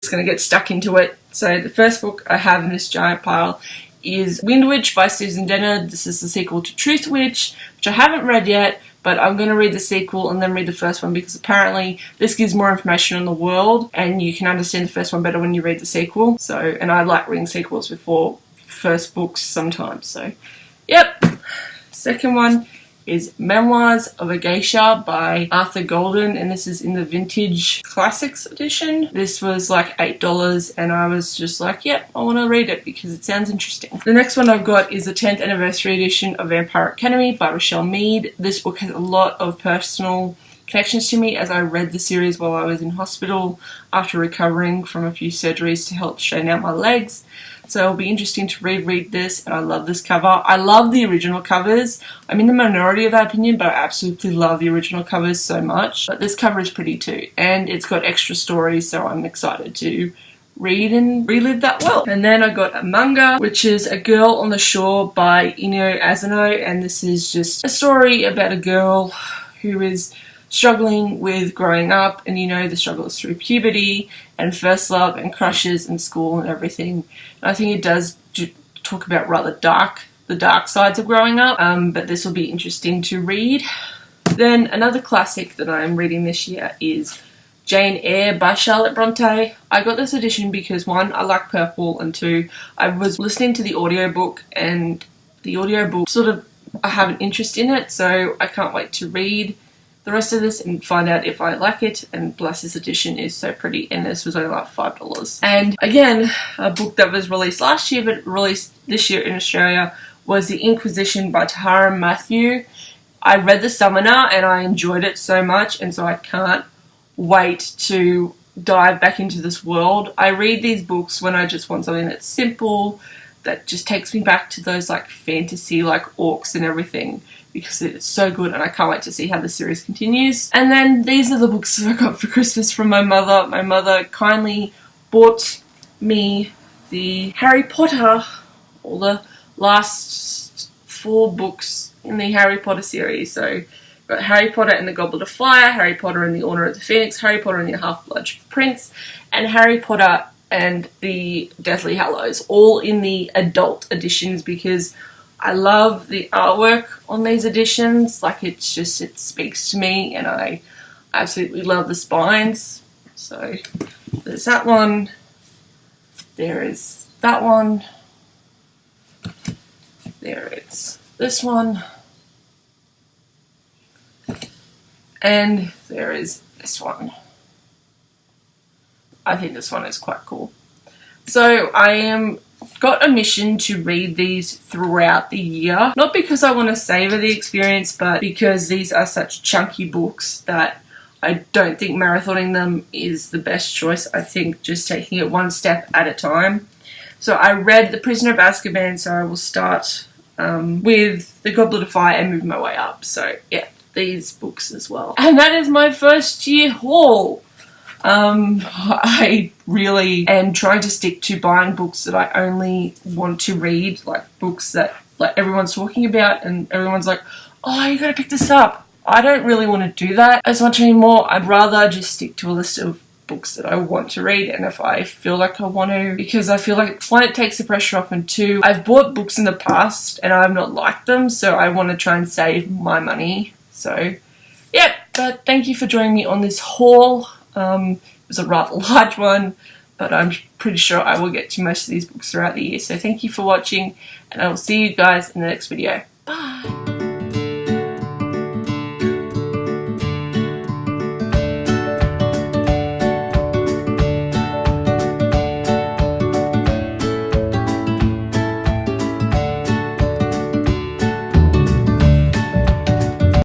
just going to get stuck into it. So the first book I have in this giant pile is Wind Witch by Susan Dennard. This is the sequel to Truth Witch, which I haven't read yet, but I'm going to read the sequel and then read the first one because apparently this gives more information on the world and you can understand the first one better when you read the sequel. So, and I like reading sequels before first books sometimes. So, yep. Second one is Memoirs of a Geisha by Arthur Golden, and this is in the Vintage Classics edition. This was like $8 and I was just like, yep, I want to read it because it sounds interesting. The next one I've got is the 10th anniversary edition of Vampire Academy by Rochelle Mead. This book has a lot of personal connections to me as I read the series while I was in hospital after recovering from a few surgeries to help straighten out my legs. So it'll be interesting to reread this, and I love this cover. I love the original covers. I'm in the minority of that opinion, but I absolutely love the original covers so much. But this cover is pretty too, and it's got extra stories, so I'm excited to read and relive that world. And then I got a manga, which is A Girl on the Shore by Inyo Asano, and this is just a story about a girl who is struggling with growing up, and you know the struggle is through puberty and first love and crushes and school and everything. And I think it does talk about rather the dark sides of growing up, but this will be interesting to read. Then another classic that I'm reading this year is Jane Eyre by Charlotte Bronte. I got this edition because 1, I like purple, and 2, I was listening to the audiobook, and the audiobook sort of, I have an interest in it, so I can't wait to read the rest of this and find out if I like it. And plus this edition is so pretty, and this was only like $5. And again, a book that was released last year but released this year in Australia was The Inquisition by Tahara Matthew. I read The Summoner and I enjoyed it so much, and so I can't wait to dive back into this world. I read these books when I just want something that's simple, that just takes me back to those like fantasy, like orcs and everything, because it's so good and I can't wait to see how the series continues. And then these are the books that I got for Christmas from my mother. My mother kindly bought me the Harry Potter, all the last 4 books in the Harry Potter series. So got Harry Potter and the Goblet of Fire, Harry Potter and the Order of the Phoenix, Harry Potter and the Half-Blood Prince, and Harry Potter and the Deathly Hallows, all in the adult editions because I love the artwork on these editions. Like it speaks to me, and I absolutely love the spines. So there's that one. There is that one. There is this one. And there is this one. I think this one is quite cool. So I am got a mission to read these throughout the year. Not because I want to savor the experience, but because these are such chunky books that I don't think marathoning them is the best choice. I think just taking it one step at a time. So I read The Prisoner of Azkaban, so I will start with The Goblet of Fire and move my way up. So yeah, these books as well. And that is my first year haul. I really am trying to stick to buying books that I only want to read, like books that like everyone's talking about and everyone's like, oh, you gotta pick this up. I don't really want to do that as much anymore. I'd rather just stick to a list of books that I want to read, and if I feel like I want to, because I feel like 1, it takes the pressure off, and 2, I've bought books in the past and I've not liked them, so I want to try and save my money. So yeah, but thank you for joining me on this haul. It was a rather large one, but I'm pretty sure I will get to most of these books throughout the year. So thank you for watching, and I will see you guys in the next video.